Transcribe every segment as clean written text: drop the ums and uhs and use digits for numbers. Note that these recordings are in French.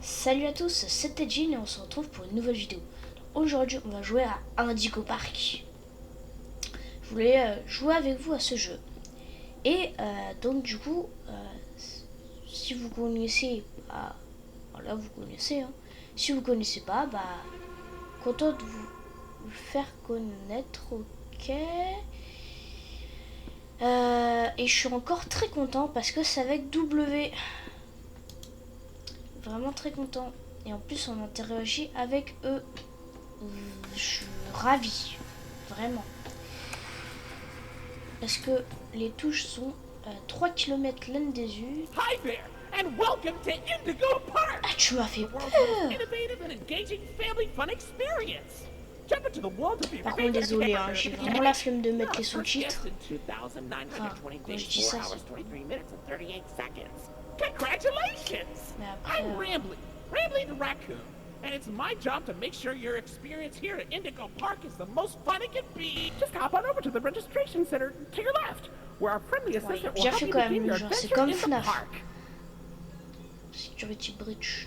Salut à tous, c'était Jean et on se retrouve pour une nouvelle vidéo. Aujourd'hui, on va jouer à Indigo Park. Je voulais jouer avec vous à ce jeu. Et donc du coup, si vous connaissez, voilà, vous connaissez. Hein. Si vous connaissez pas, content de vous faire connaître, ok. Et je suis encore très content parce que c'est avec W. Vraiment très content. Et en plus, on interagit avec eux. Je suis ravie. Vraiment. Parce que les touches sont 3 km l'un des unes. Hi there, and welcome to Indigo Park! Ah, tu m'as fait The world's peur. most innovative and engaging family fun experience. Jump into the world of your Par contre, désolé, hein, j'ai vraiment la flemme de mettre les sous-titres. Enfin, quand je dis ça, Congratulations! mais après... I'm Rambly the raccoon, and it's my job to make sure your experience here at Indigo Park is the most fun it can be. Just hop on over to the registration center to your left, where our friendly assistant will bien help fait you quand begin même, your genre, c'est adventure comme in the FNAF. park. Security Breach.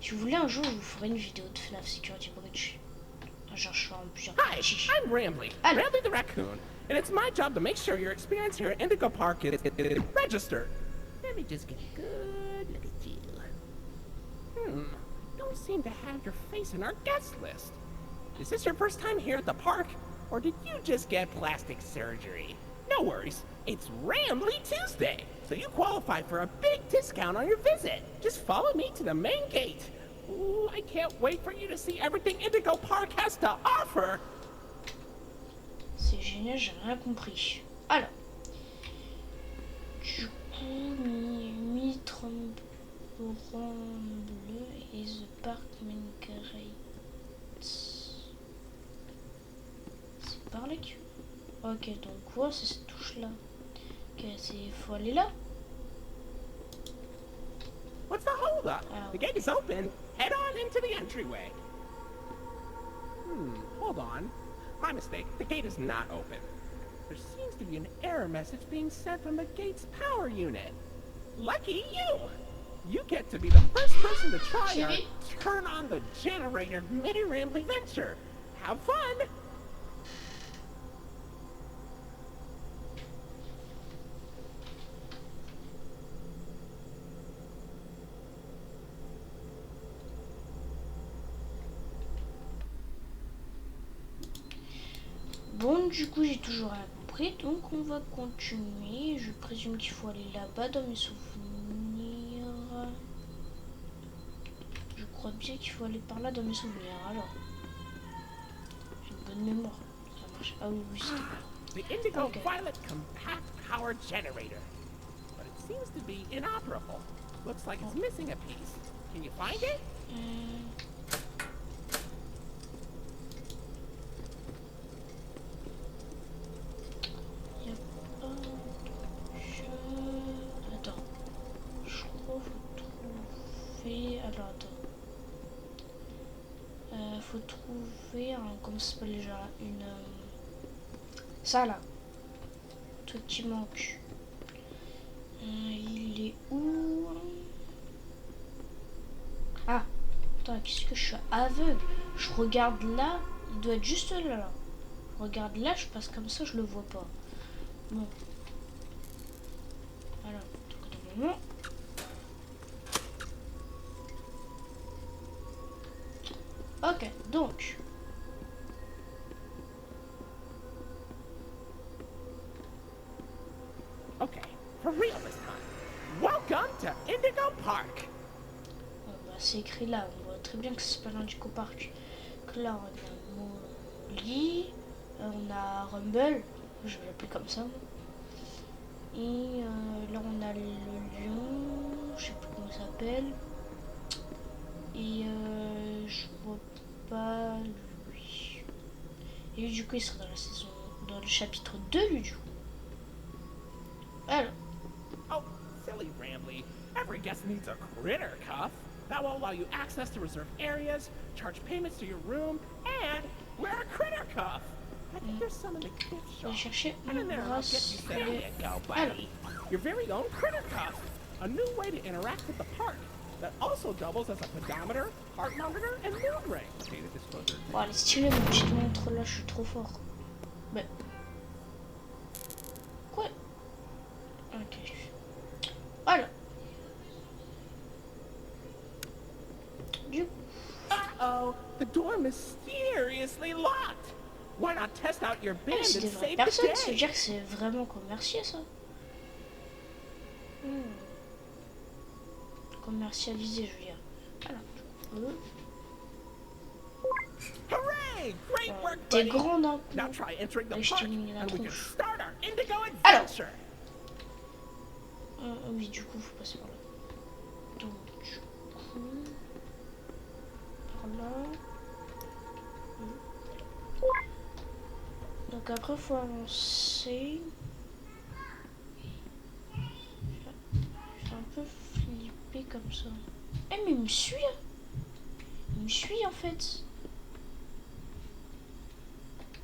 Si vous voulez, un jour, je vous ferai une vidéo de FNAF Security Breach. Genre, je fais en plusieurs Hi, parties. I'm Rambly, Hello. Rambly the raccoon, and it's my job to make sure your experience here at Indigo Park is registered. Let me just get a good look at you. Don't seem to have your face in our guest list. Is this your first time here at the park, or did you just get plastic surgery? No worries, it's Rambly Tuesday, so you qualify for a big discount on your visit. Just follow me to the main gate. Ooh, I can't wait for you to see everything Indigo Park has to offer. C'est génial, j'ai rien compris. Alors. Du coup, mi-trompe bleu et The Park Main Gates. C'est par là que... Ok, donc quoi, c'est cette touche-là. Ok, c'est... Faut aller là. What's the holdup? Oh. The gate is open. Head on into the entryway. Hold on. My mistake. The gate is not open. There seems to be an error message being sent from the gate's power unit. Lucky you! You get to be the first person to try our turn on the generator mini Rambly venture. Have fun! Bon, du coup, j'ai toujours rien compris, donc on va continuer. Je présume qu'il faut aller là-bas dans mes souvenirs. Je crois bien qu'il faut aller par là dans mes souvenirs, alors. J'ai une bonne mémoire, ça marche. Ah oui, oui, c'était The Indigo Okay. Violet Compact Power Generator. But it seems to be inoperable. Looks like it's missing a piece. Can you find it? Attends. Je crois qu'il faut trouver... Alors, attends. Faut trouver un... Comment ça s'appelle déjà? Une... Ça, là. Truc qui manque. Il est où? Ah. Attends, qu'est-ce que je suis aveugle? Je regarde là. Il doit être juste là. Je regarde là, je passe comme ça, je le vois pas. Bon. Alors, donc, ok, donc. Okay, for real this time. Welcome to Indigo Park. C'est écrit là, on voit très bien que c'est pas l'Indigo Park. Que là, on a Molly, on a Rumble, je vais l'appeler comme ça. Et là, on a le lion, je sais plus comment il s'appelle. Et je vois pas lui. Et lui, du coup, il sera dans la saison, dans le chapitre 2, lui, du coup. Alors. Oh, silly Rambly. Every guest needs a critter cuff. That will allow you access to reserved areas, charge payments to your room, and wear a critter cuff. I think there's some in the gift Je shop. vais chercher And in une there, I'll get you brasse. there you go, buddy. Your very own critter cuff. A new way to interact with the park. that also doubles as a pedometer, heart monitor, and mood ring. Data disclosure. Bon, elle est stylée, mon petite montre là, je suis trop fort. Mais. Quoi? Ok. Voilà. Du coup. Uh-oh, the door mysteriously locked. Why not test out your Ah, band c'est des and vraies save the personnes, ça veut day? dire que c'est vraiment commercié ça. Commercialisé, je veux dire. Voilà. Hooray! Great work, T'es buddy. grand d'un coup. Now try entering the Ouais, je park, t'ai mis la and we can tronche. start our Indigo Alors. adventure. Oui, du coup, faut passer par là. Donc, du coup. Par là. Donc après, faut avancer. Je suis un peu flippé comme ça. Eh, mais il me suit. Il me suit en fait.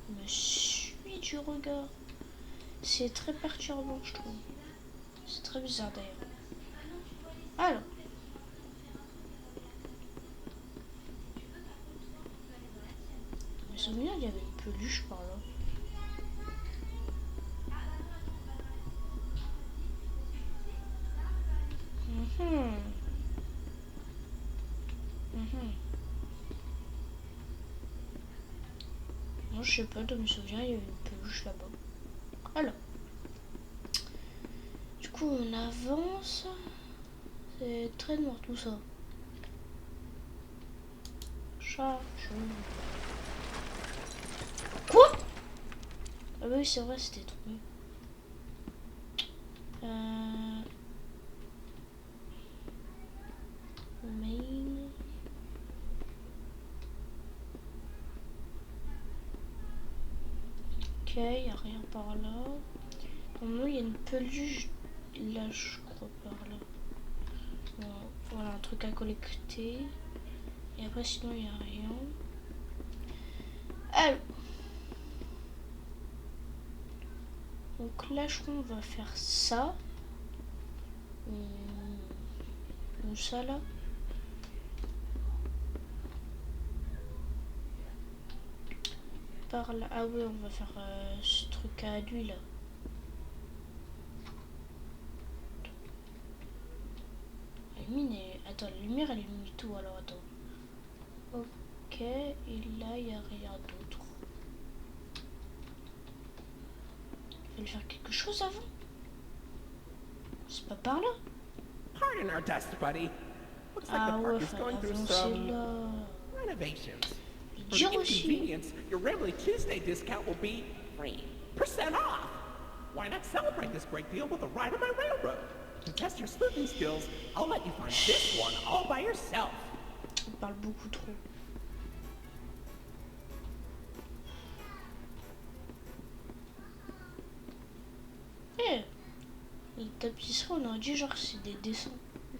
Il me suit du regard. C'est très perturbant, je trouve. C'est très bizarre d'ailleurs. Alors. Je me souviens, il y avait une peluche par là. Moi, je sais pas, de me souvenir, il y avait une peluche là-bas. Alors. Du coup, on avance. C'est très noir tout ça. Charge. Quoi? Ah bah oui, c'est vrai, c'était trouvé. Main. Ok, il n'y a rien par là. Normalement, il y a une peluche là, je crois, par là. Bon, voilà, un truc à collecter. Et après, sinon, il n'y a rien. Alors. Donc là, je crois qu'on va faire ça. Ou ça, là. Par là. Ah oui, on va faire ce truc à lui, là. Attends, la lumière, elle est mise tout, alors attends. Ok, et là, il n'y a rien d'autre. Il fallait faire quelque chose avant. C'est pas par là. Pardon our dust, buddy. Looks like Ah the ouais, park is going through avancer some là. renovations. For Dur the aussi. inconvenience, your Rambly Tuesday discount will be 3% off. Why not celebrate this great deal with a ride on my railroad? To test your sleuthing skills, I'll let you find this one all by yourself. On parle beaucoup trop. Eh, les tapisseries, on aurait dit genre c'est des dessins.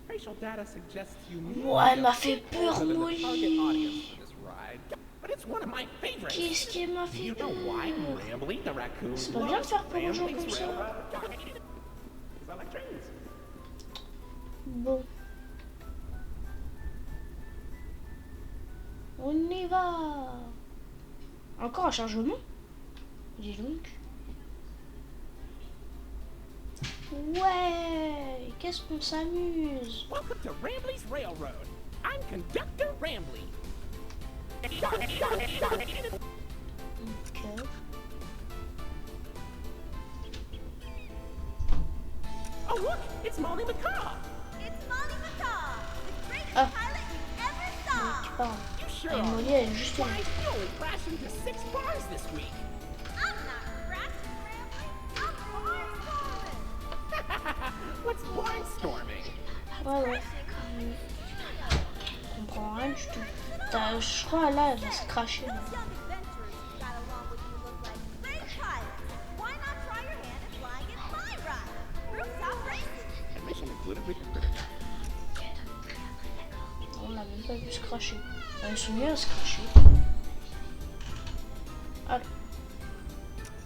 Facial data suggests you Ouais, elle m'a fait peur, than the target audience Molly. for this ride. But it's one of my favorites. Qu'est-ce qui m'a Do fait you know why peur? Rambly the raccoon C'est pas bien de faire peur aux gens comme ça. Bon. On y va. Encore un chargement? Dis donc. Ouais, qu'est-ce qu'on s'amuse. Welcome to Rambly's Railroad. I'm Conductor Rambly. Ok. Oh look, it's Molly McCaw. It's Molly McCaw, the greatest Ah. pilot you ever Tu saw. parles. You sure Et are. Molly, elle est juste là. Why, you only crashed into 6 bars this week. I'm not crashing, Rambly. I'm barnstorming. What's barnstorming? Ouais, ouais. Je comprends rien du tout. Je crois là, elle va se cracher. Là. Those young adventurers you got along with you look like great pilots. Why not try your hand at flying in my ride? Rooftop racing. Admission included with your credit. On l'a même pas vu se cracher. Elle se met à se cracher. Alors.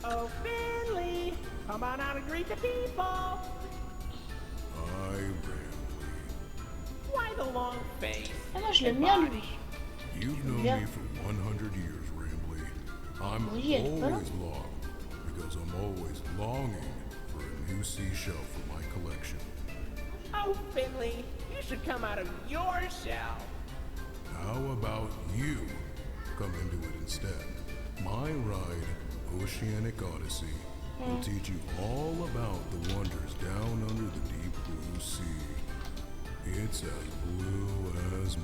Oh, Finley, come on out and greet the people. I'm Rambly. Why, By the long face. Ah moi je l'aime and bien body. lui. You've known Yeah. me for 100 years, Rambley. I'm Oui, elle est pas là. always long because I'm always longing for a new seashell for my collection. Oh, Finley, you should come out of your shell. How about you come into it instead? My ride, Oceanic Odyssey, will teach you all about the wonders down under the deep blue sea. It's as blue as me.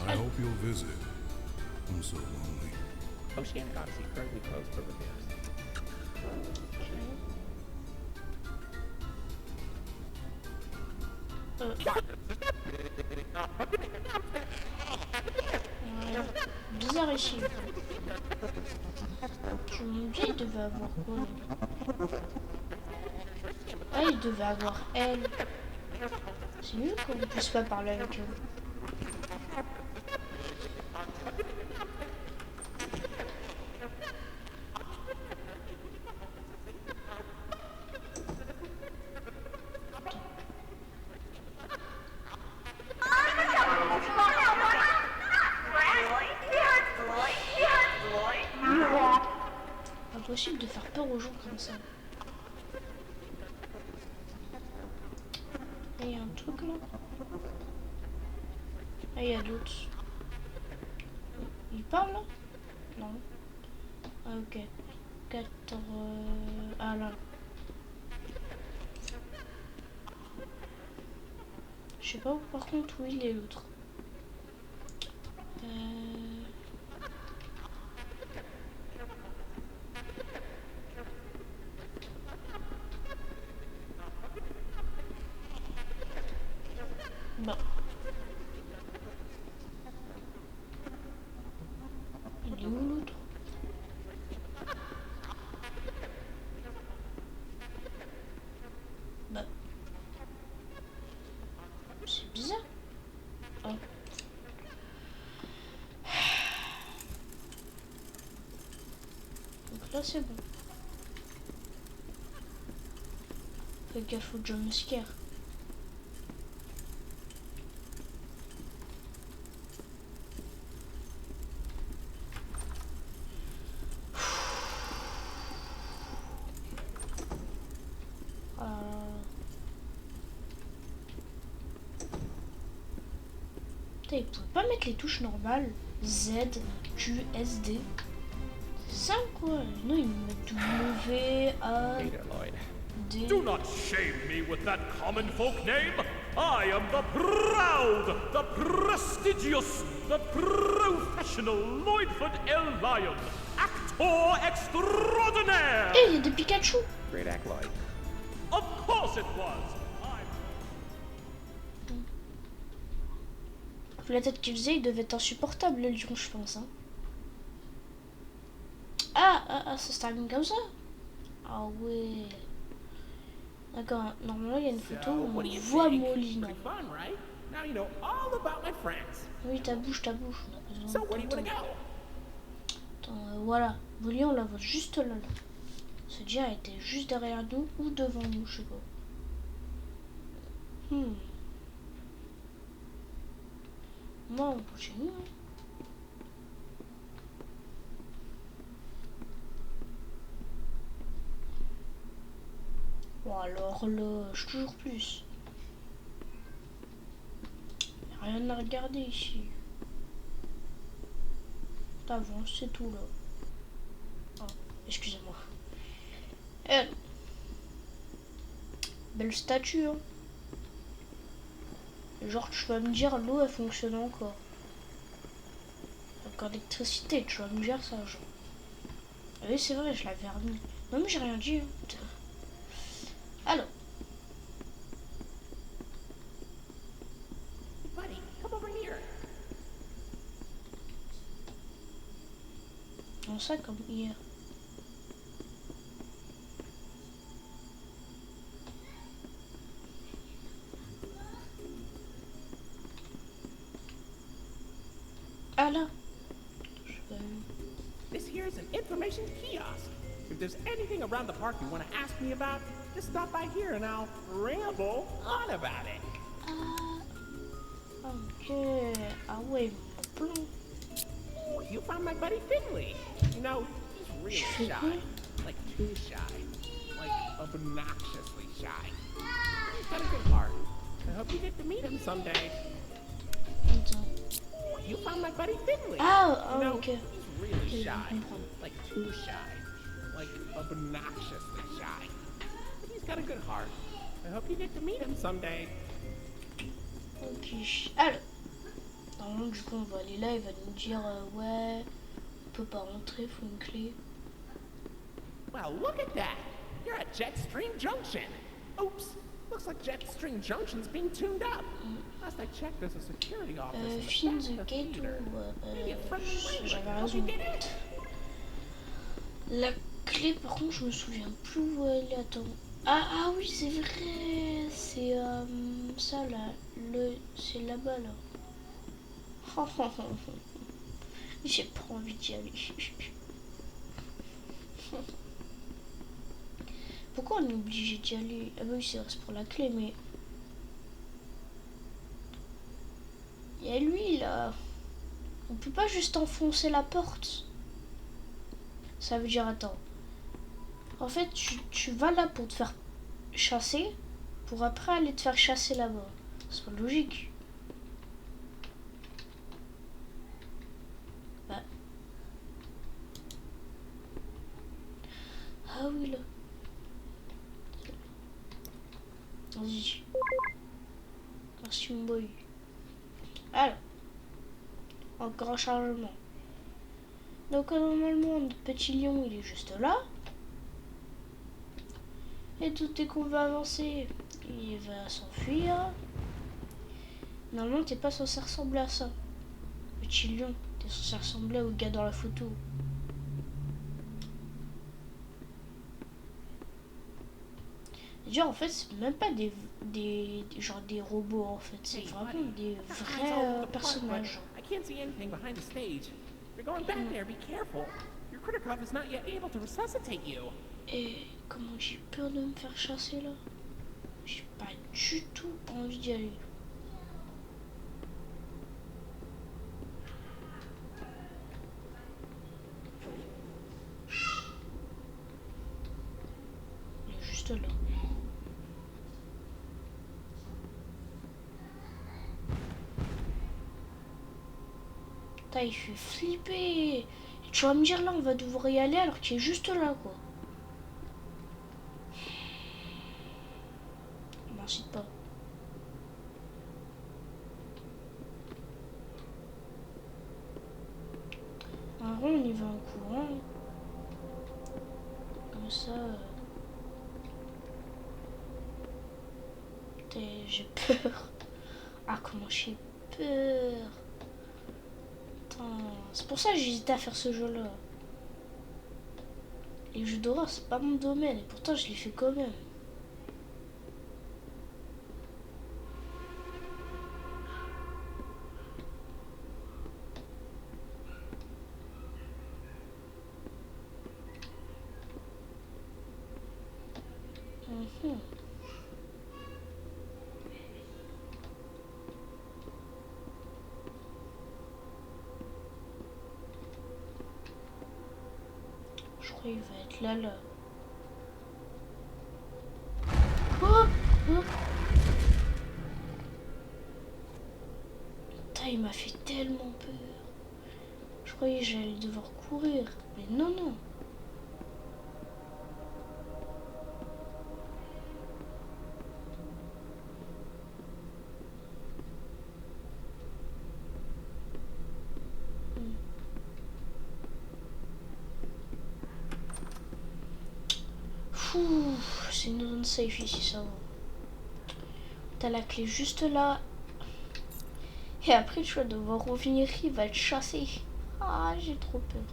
I hope you'll visit. I'm so lonely. Oceanic Odyssey currently closed for repairs. Bizarre ici. Je me dis, il devait avoir quoi là? Ah, il devait avoir elle. C'est mieux qu'on ne puisse pas parler avec elle. Impossible de faire peur aux gens comme ça. Il y a un truc là. Ah, il y a d'autres. Il parle là? Non. Ah, ok. 4. Ah là. Je sais pas par contre où il est l'autre. Bon. Il est où l'autre? Bah. C'est bizarre. Oh. Donc là c'est bon. Fais gaffe au jumpscare. Ils pouvaient pas mettre les touches normales. Z, Q, S, D. C'est ça quoi? Non, ils mettent W, A, Hey there, Lloyd. D. Do not shame me with that common folk name. I am the proud, the prestigious, the professional Lloydford L. Lion, actor extraordinaire. Eh, il y a des Pikachu! Great act, Lloyd. Of course it was. Vu la tête qu'il faisait, il devait être insupportable le lion, je pense. Hein. Ah, ça se termine comme ça? Ah ouais. D'accord, normalement il y a une photo où what on do you voit think? Molly. Pretty fun, right? Now you know all about my friends. Oui, ta bouche, on a besoin So de where do you want to t'entendre. go? Attends, voilà. Molly, on la voit juste là. Ce dia était juste derrière nous ou devant nous, je sais pas. Moi, on continue. Hein. Bon, alors là, je toujours plus. Y a rien à regarder ici. T'avances, c'est tout là. Oh, excusez-moi. Belle statue, hein. Genre, tu vas me dire, l'eau, elle fonctionne encore. Encore l'électricité, tu vas me dire ça, genre. Ah oui, c'est vrai, je l'avais remis. Non, mais j'ai rien dit. Hein. Alors. Buddy, come over here. Non, ça comme hier. Ah là. This here is an information kiosk. If there's anything around the park you want to ask me about, Just stop by here and I'll ramble on about it. Ok. Ah ouais, il y en a plein. You found my buddy Finley. You know, he's really shy. Like too shy. Like obnoxiously shy. He's got a good heart. I hope you get to meet him someday. Attends. You found my buddy Finley. Ah, You know, ok. he's really Ok, shy. je comprends. Like too shy. Like obnoxiously shy. But he's got a good heart. I hope you get to meet him someday. Ok. Alors. Normalement, du coup, on va aller là. Il va nous dire ouais, on peut pas rentrer, faut une clé. Well, look at that. You're at Jetstream Junction. Oops. Looks like Jetstream Junction's being tuned up. Last I checked, there's a security office in the Film back of the the gate theater. ou Maybe a friendly lady j'avais can help you raison. get in. La clé, par contre, je me souviens plus où elle est. Attends. Ah oui, c'est vrai. C'est ça là. C'est là-bas là. J'ai pas envie d'y aller. Pourquoi on est obligé d'y aller? Ah bah oui, c'est vrai, c'est pour la clé, mais... Il y a lui, là. On peut pas juste enfoncer la porte. Ça veut dire, attends. En fait, tu vas là pour te faire chasser, pour après aller te faire chasser là-bas. C'est pas logique. Bah. Ah oui, là. Vas-y. Merci mon boy. Alors. Encore un chargement. Donc normalement notre petit lion il est juste là. Et tout dès qu'on va avancer, il va s'enfuir. Normalement t'es pas censé ressembler à ça. Petit lion, t'es censé ressembler au gars dans la photo. Déjà en fait c'est même pas genre des robots en fait, c'est vraiment des vrais personnages. I can't see anything behind the stage. You're going back there, be careful. Your Kritikov is not yet able to resuscitate you. Et comment j'ai peur de me faire chasser là? J'ai pas du tout envie d'y aller. Il est juste là. Putain, il fait flipper. Et tu vas me dire là, on va devoir y aller alors qu'il est juste là quoi. Merci pas. En vrai, on y va en courant. Comme ça. Putain, j'ai peur. Ah, comment j'ai peur. Putain. C'est pour ça que j'hésitais à faire ce jeu-là. Les jeux d'horreur, c'est pas mon domaine. Et pourtant, je les fais quand même. Je crois qu'il va être là. Oh, oh. Putain, il m'a fait tellement peur. Je croyais que j'allais devoir courir. Mais non. C'est une zone safe ici, ça va. T'as la clé juste là. Et après, tu vas devoir revenir, il va te chasser. Ah, j'ai trop peur.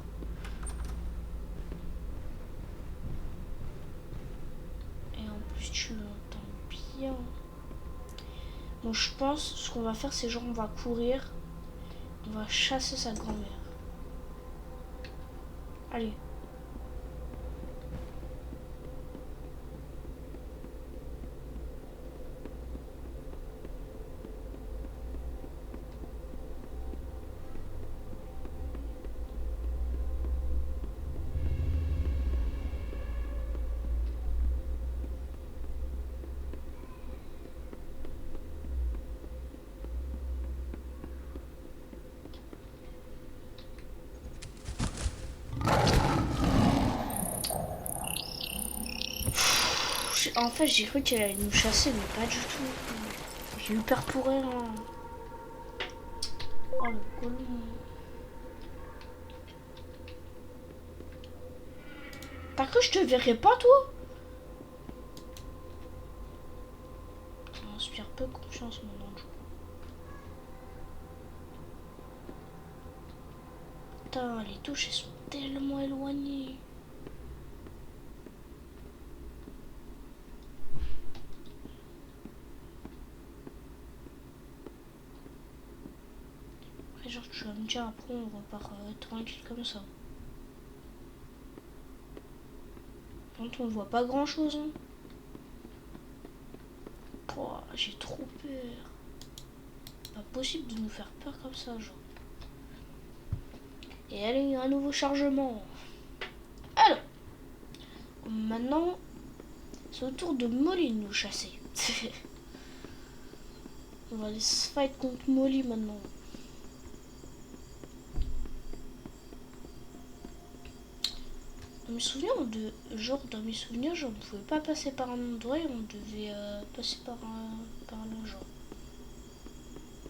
Et en plus, tu l'entends bien. Donc, je pense, ce qu'on va faire, c'est genre, on va courir. On va chasser sa grand-mère. Allez. En fait, j'ai cru qu'elle allait nous chasser, mais pas du tout. J'ai eu peur pour elle. Hein. Oh, le colon. T'as cru que je te verrais pas, toi? Ça m'inspire peu confiance maintenant. Putain, les touches, elles sont tellement éloignées. Après, genre, tu vas me dire, après, on repart tranquille comme ça. Quand on voit pas grand chose. Hein. Oh, j'ai trop peur. Pas possible de nous faire peur comme ça, genre. Et allez, un nouveau chargement. Alors, maintenant, c'est au tour de Molly de nous chasser. On va aller se fight contre Molly maintenant. Dans mes souvenirs, dans mes souvenirs, on ne pouvait pas passer par un endroit et on devait passer par là, genre.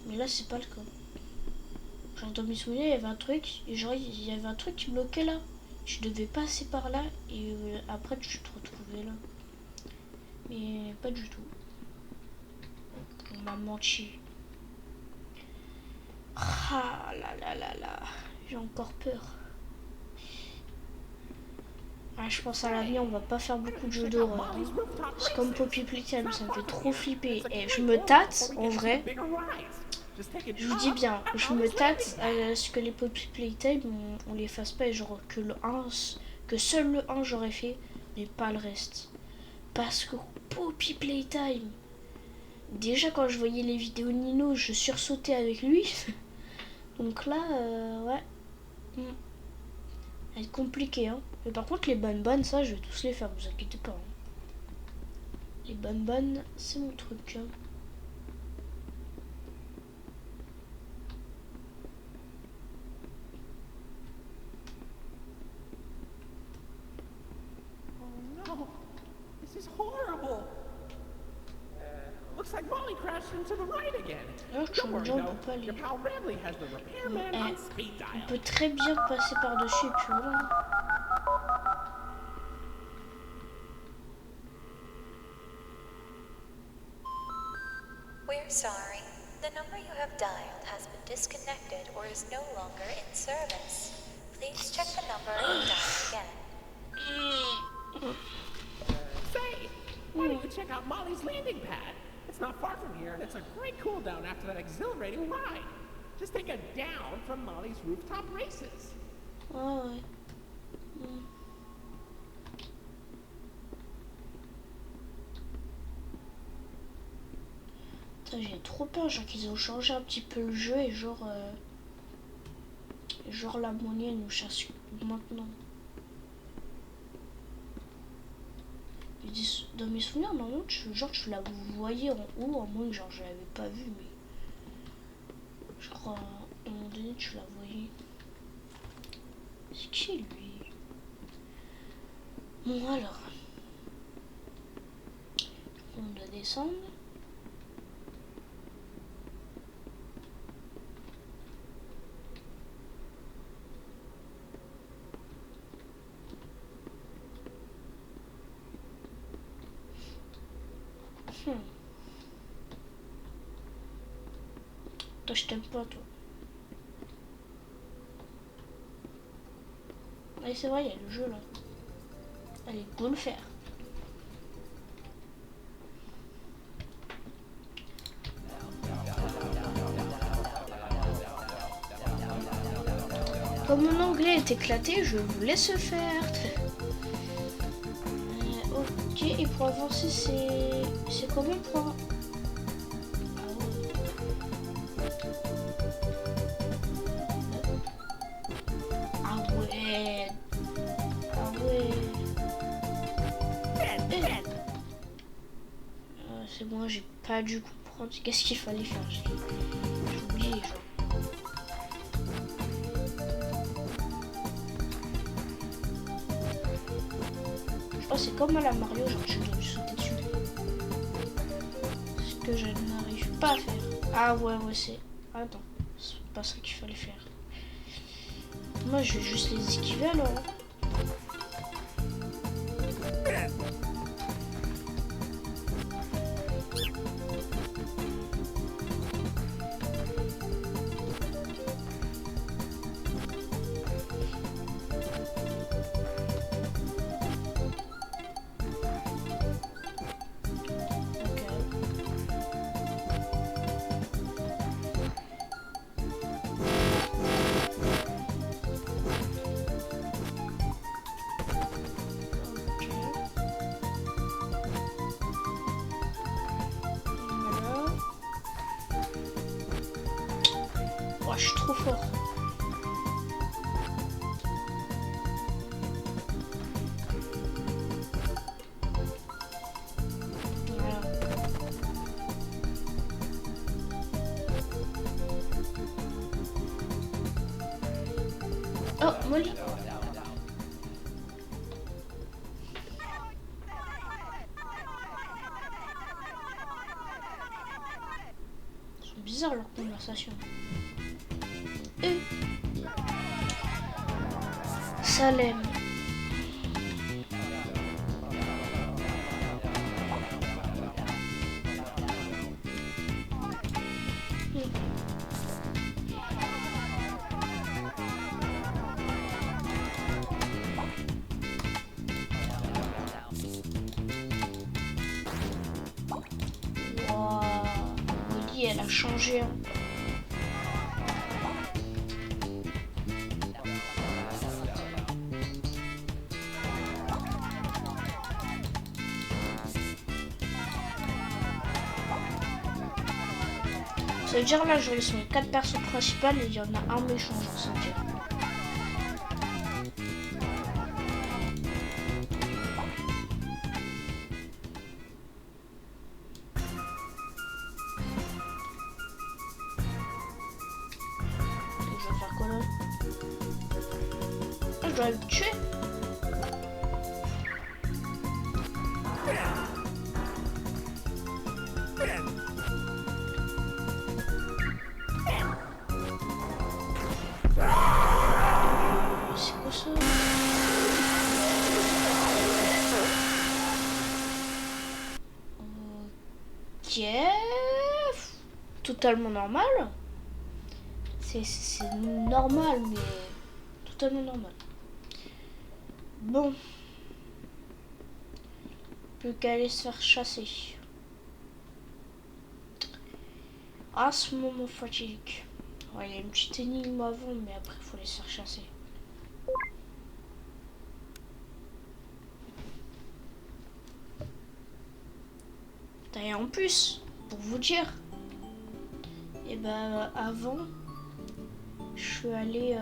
Mais là, c'est pas le cas. Genre, dans mes souvenirs, il y avait un truc, et genre, il y avait un truc qui bloquait là. Je devais passer par là, et après, tu te retrouvais là. Mais pas du tout. On m'a menti. Ah là là là là. J'ai encore peur. Ah, je pense à l'avenir, on va pas faire beaucoup de jeux d'horreur. C'est comme Poppy Playtime, ça me fait trop flipper. Et je me tâte, en vrai. Je vous dis bien, je me tâte à ce que les Poppy Playtime, on les fasse pas. Et genre que seul le 1 j'aurais fait, mais pas le reste. Parce que Poppy Playtime, déjà quand je voyais les vidéos de Nino, je sursautais avec lui. Donc là, ouais. Ça va être compliqué, hein. Mais par contre, les bonbonnes, ça, je vais tous les faire, vous inquiétez pas. Hein. Les bonbonnes, c'est mon truc. Hein. Oh no, this is horrible. Looks like Molly crashed into the ride again. Alors, Don't worry on though, peut pas aller. your pal Ramley has the repairman on speed On dial. peut très bien passer par-dessus et puis voilà. We're sorry. The number you have dialed has been disconnected or is no longer in service. Please check the number and dial again. Say, why don't you check out Molly's landing pad? It's not far from here, and it's a great cool down after that exhilarating ride. Just take a down from Molly's rooftop races. Ah ouais. J'ai trop peur, genre qu'ils ont changé un petit peu le jeu et genre la monnaie nous chasse maintenant. Dans mes souvenirs, normalement, tu la voyais en haut, à moins que genre je l'avais pas vue, mais je crois à un moment donné tu la voyais. C'est qui lui? Bon alors, on doit descendre. Toi, je t'aime pas, toi. Allez, c'est vrai, il y a le jeu là. Allez, go le faire. Comme mon anglais est éclaté, je vous laisse faire. Ok, et pour avancer, c'est combien pour... Ah ouais. Ah ouais. C'est bon, j'ai pas dû comprendre qu'est-ce qu'il fallait faire. J'ai oublié, genre. Je crois que c'est comme à la Mario, genre tu dois lui sauter dessus. que je n'arrive pas à faire. Ah ouais, c'est... Attends, c'est pas ça qu'il fallait faire. Moi, je vais juste les esquiver alors. Je suis trop fort. Voilà. Oh, Molly. C'est bizarre leur conversation. Salem. Wow. Molly, elle a changé. Hein. Ça veut dire là, je laisse mes 4 persos principales et il y en a un méchant, ça veut dire. Je vais faire quoi là? Je dois le tuer. Totalement normal. C'est normal, mais totalement normal. Bon. Plus qu'à aller se faire chasser. Ah, ce moment fatidique. Ouais, il y a une petite énigme avant, mais après, il faut les faire chasser. Et en plus, pour vous dire, et ben avant, je suis allée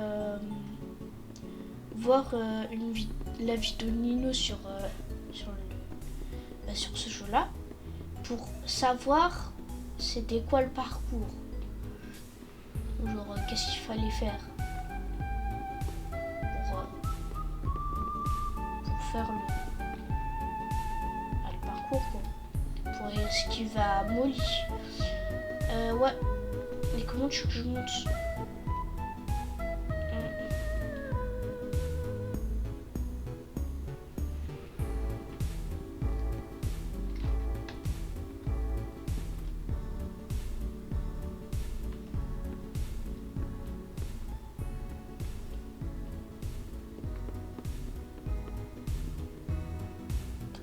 voir la vidéo de Nino sur ce jeu-là pour savoir c'était quoi le parcours. Genre qu'est-ce qu'il fallait faire pour faire le parcours quoi. Pour esquiver à Molly. Ouais. Mais comment tu veux que je monte?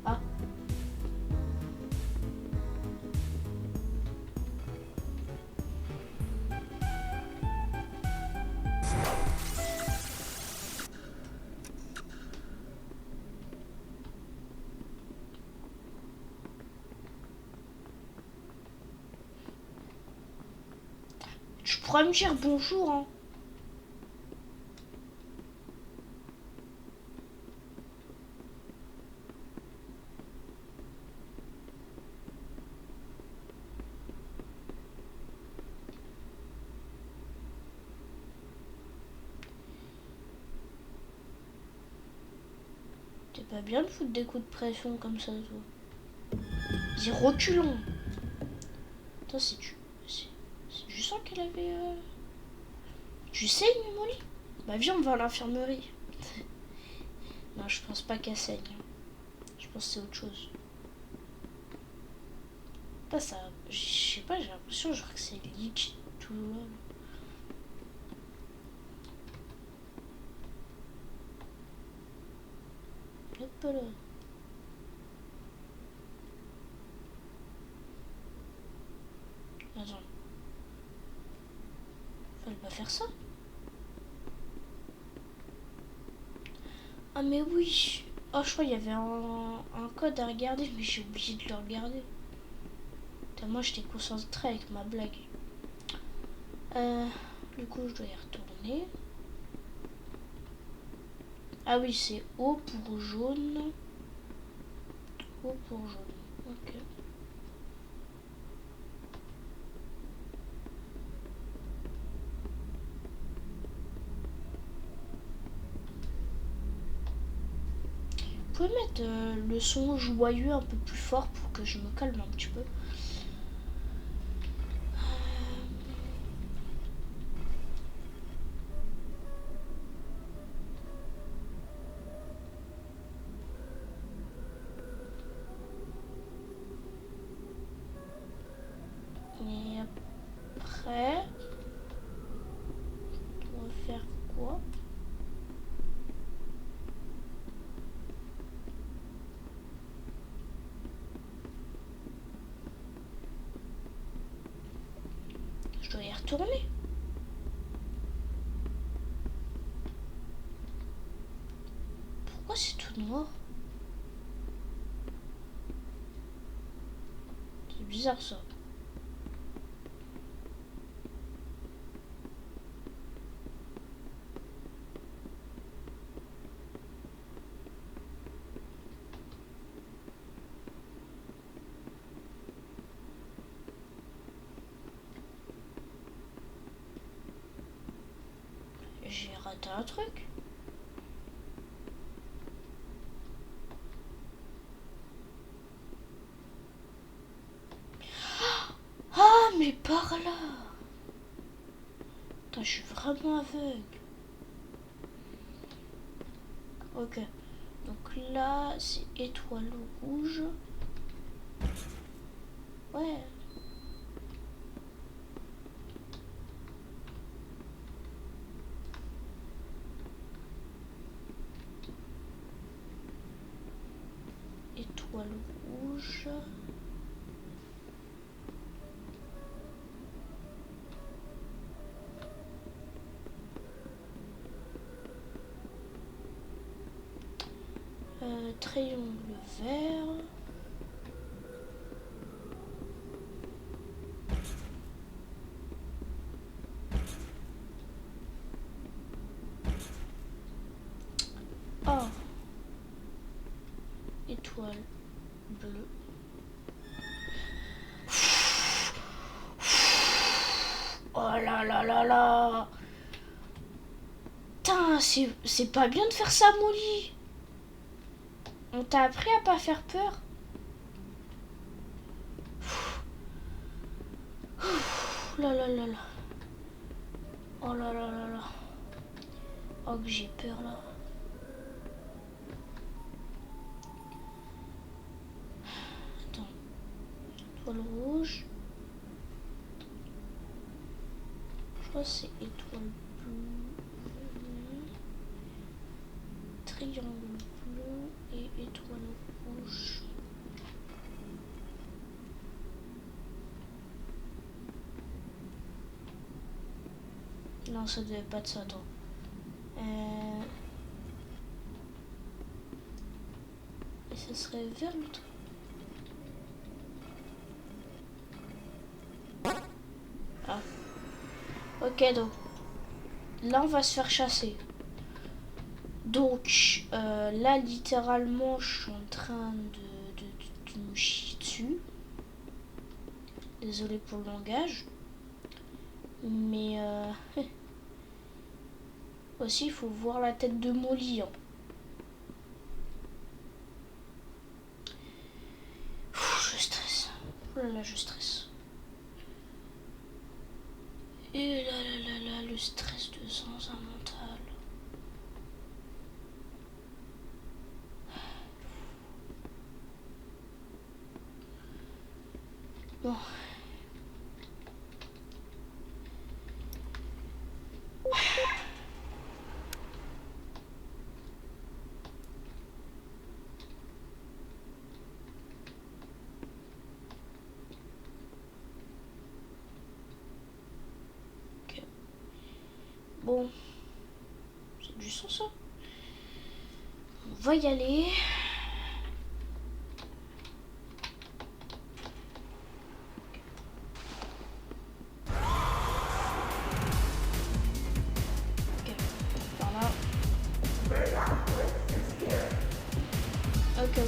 Ah. Tu pourras me dire bonjour, hein. T'es pas bien de foutre des coups de pression comme ça, toi. Dis reculons. Toi, c'est du sang qu'elle avait. Tu saignes, Molly? Bah viens, on va à l'infirmerie. Non, je pense pas qu'elle saigne. Je pense que c'est autre chose. Pas ça. Je sais pas, j'ai l'impression genre que c'est liquide tout. Hop là. Attends. Fallait pas faire ça. Ah mais oui. Oh, je crois qu'il y avait un code à regarder, mais j'ai oublié de le regarder. Moi, j'étais concentrée avec ma blague. Du coup, je dois y retourner. Ah oui, c'est O pour jaune. O pour jaune. Ok. Vous pouvez mettre le son joyeux un peu plus fort pour que je me calme un petit peu. Et après, on va faire quoi? Je dois y retourner. Pourquoi c'est tout noir? C'est bizarre ça. J'ai raté un truc. Ah, mais par là. Putain, je suis vraiment aveugle. Ok. Donc là, c'est étoile rouge. Ouais. Étoile rouge. Triangle vert. Oh. Étoile bleue. Oh là là là là. Putain, c'est pas bien de faire ça, Molly. On t'a appris à pas faire peur? Là là là là. Oh là là là là. Oh que j'ai peur là. Attends. Étoile rouge. Je crois que c'est étoile bleue. Triangle bleu et étoile rouge. Non, ça devait pas être ça, attends. Et ça serait vers le truc. Ah. Ok, donc. Là, on va se faire chasser. Donc, là, littéralement, je suis en train de me chier dessus. Désolé pour le langage. Mais, aussi, il faut voir la tête de Molly. Hein. Je stresse. Oh là là, je stresse. Et là, le stress de sens mental. Bon. Ok. Bon. C'est du sens ça. On va y aller.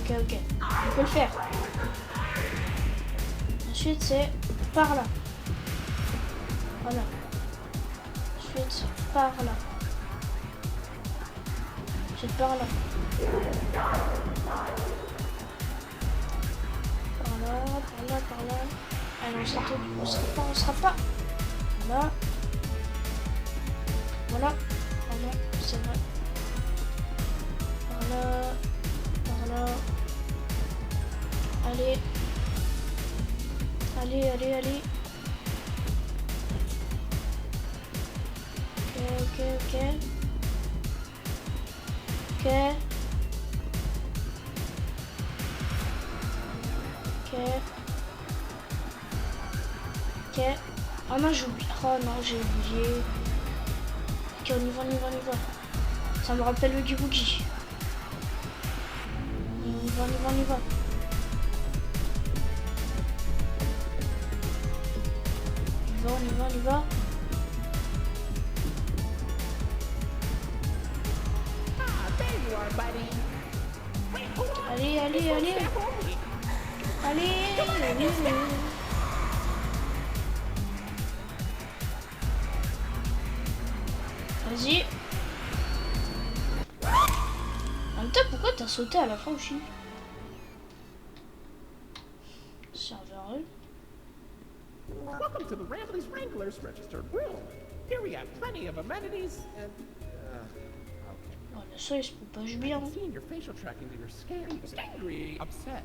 Ok. On peut le faire. Ensuite, c'est par là. Voilà. Ensuite, par là. Ensuite, par là. Par là. Ah non, on sera pas. Voilà. Voilà. Ah non, c'est vrai. Par là. Allez. Ok. Oh non, j'ai oublié. Ok, on y va. Ça me rappelle le Oogie Boogie. On y va. On y va. Ah, there you are, buddy. Wait, hold on. Allez. Vas-y. En même temps, pourquoi t'as sauté à la fin aussi? Serveur. Welcome to the Rambley's Wranglers registered room. Here we have plenty of amenities and. Okay. Oh, le son il se propage bien. Seeing your facial tracking to your scan, you're angry, upset.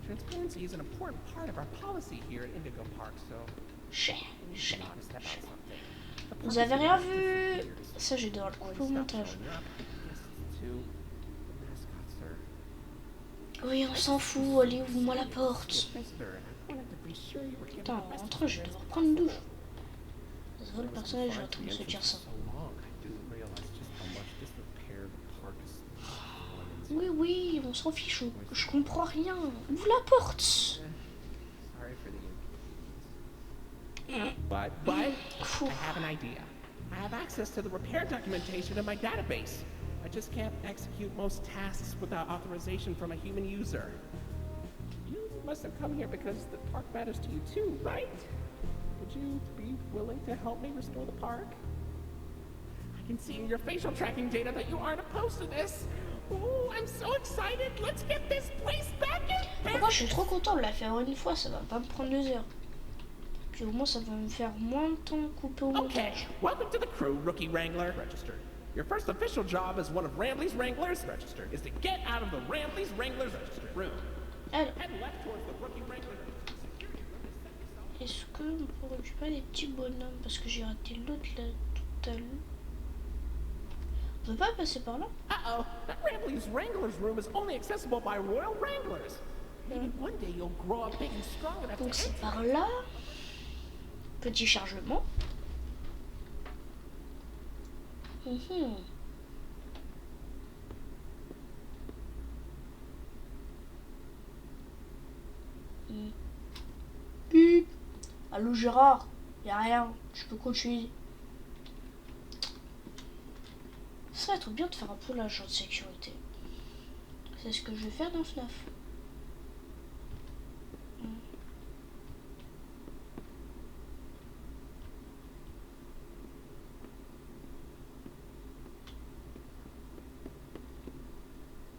Transparency is an important part of our policy here at Indigo Park, so. Chien. Honest about something. Vous avez rien vu? Ça, j'ai devoir le couper au montage. Oui, on s'en fout. Allez, ouvre-moi la porte. Attends, entre eux, je vais devoir prendre une douche. Ça se voit, le personnage est en train de se dire ça. Oui, on s'en fiche. Je comprends rien. Ouvre la porte. But I have an idea. I have access to the repair documentation in my database. I just can't execute most tasks without authorization from a human user. You must have come here because the park matters to you too, right? Would you be willing to help me restore the park? I can see in your facial tracking data that you aren't opposed to this. Oh, I'm so excited. Let's get this place back in business. Moi, je suis trop content de la faire une fois. Ça va pas me prendre 2 heures. Puis au moins, ça va me faire moins de temps couper au montage. Okay, welcome to the crew, Rookie Wrangler. Registered. Your first official job as one of Rambley's Wranglers, registered, is to get out of the Rambley's Wranglers registered room. Alors, Head left towards the Rookie Wrangler security room. est-ce qu'on peut récupérer les petits bonhommes? Parce que j'ai raté l'autre là tout à l'heure. On peut pas passer par là? Uh-oh, that Rambley's Wranglers room is only accessible by Royal Wranglers. Maybe one day you'll grow up big and strong enough Donc to c'est enter. par là. Petit chargement. Allô Gérard, y'a rien, je peux continuer. Ça va être bien de faire un peu l'agent de sécurité. C'est ce que je vais faire dans FNAF.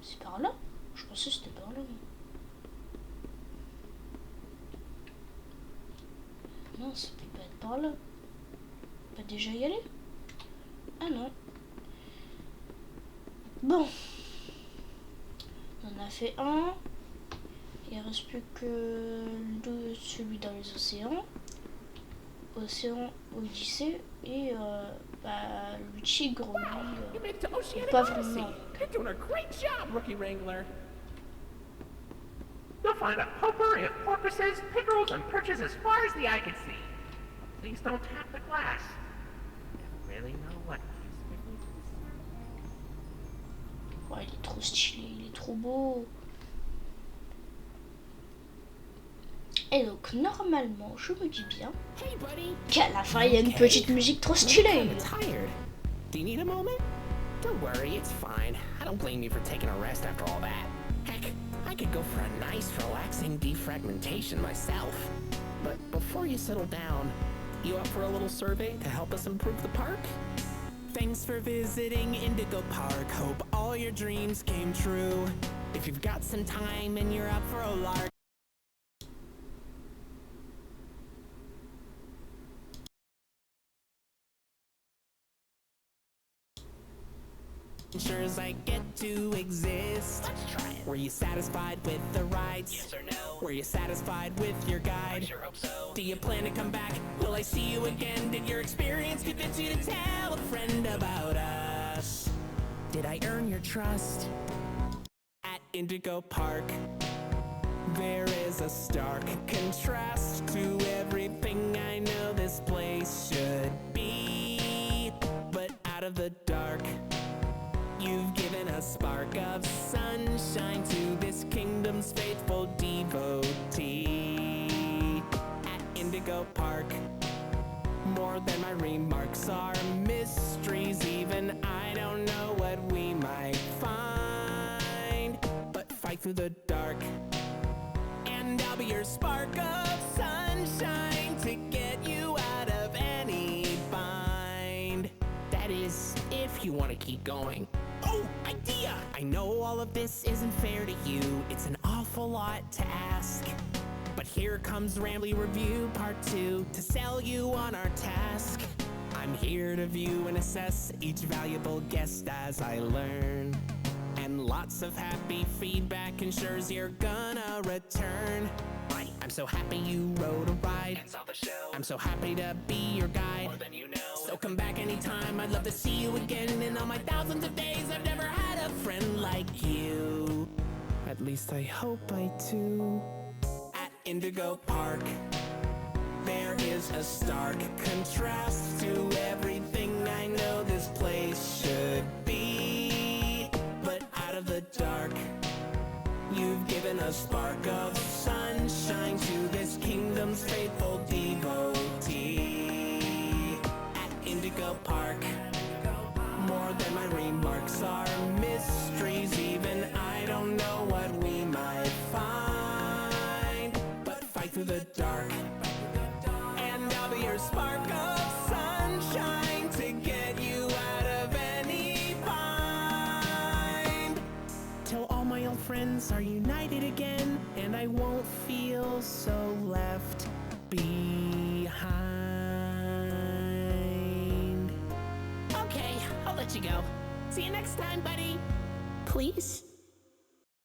C'est par là? Je pensais que c'était par là. Non, ça peut pas être par là. Pas déjà y aller? Ah non. Bon. On en a fait un. Il reste plus que celui dans les océans. Océan Odyssée et le tigre, You made it to Oceanic pas Odyssey. vraiment. You're doing a great job, Rookie Wrangler. You'll find a potpourri of porpoises, pickerels, and perches as far as the eye can see. Please don't tap the glass. You really know what Oh, il est trop stylé, il est trop beau. Et donc normalement, je me dis bien Hey, buddy. qu'à la fin, il y a une petite musique trop stylée. I'm tired. Do you need a moment? Don't worry, it's fine. I don't blame you for taking a rest after all that. Heck, I could go for a nice, relaxing defragmentation myself. But before you settle down, you up for a little survey to help us improve the park? Thanks for visiting Indigo Park. Hope all your dreams came true. If you've got some time and you're up for a lark. Adventures I get to exist. Let's try it. Were you satisfied with the rides? Yes or no? Were you satisfied with your guide? I sure hope so. Do you plan to come back? Will I see you again? Did your experience convince you to tell a friend about us? Did I earn your trust? At Indigo Park, there is a stark contrast to everything I know this place should be. But out of the dark, you've given a spark of sunshine to this kingdom's faithful devotee. At Indigo Park, more than my remarks are mysteries. Even I don't know what we might find. But fight through the dark, and I'll be your spark of sunshine to get you out of any bind. That is, if you want to keep going. Oh, idea! I know all of this isn't fair to you. It's an awful lot to ask. But here comes Rambly Review Part 2 to sell you on our task. I'm here to view and assess each valuable guest as I learn. And lots of happy feedback ensures you're gonna return. I'm so happy you rode a ride and saw the show. I'm so happy to be your guide. More than you know. So come back anytime. I'd love to see you again. In all my thousands of days, I've never had a friend like you. At least I hope I do. At Indigo Park, there is a stark contrast to everything I know this place should be. But out of the dark, you've given a spark of sunshine to this kingdom's faithful devotee. At Indigo Park, more than my remarks are mysteries. Even I don't know what we might find. But fight through the dark, and I'll be your spark of sunshine to get you out of any bind. Till all my old friends are united again, and I won't feel so left behind. Okay, I'll let you go. See you next time, buddy. Please?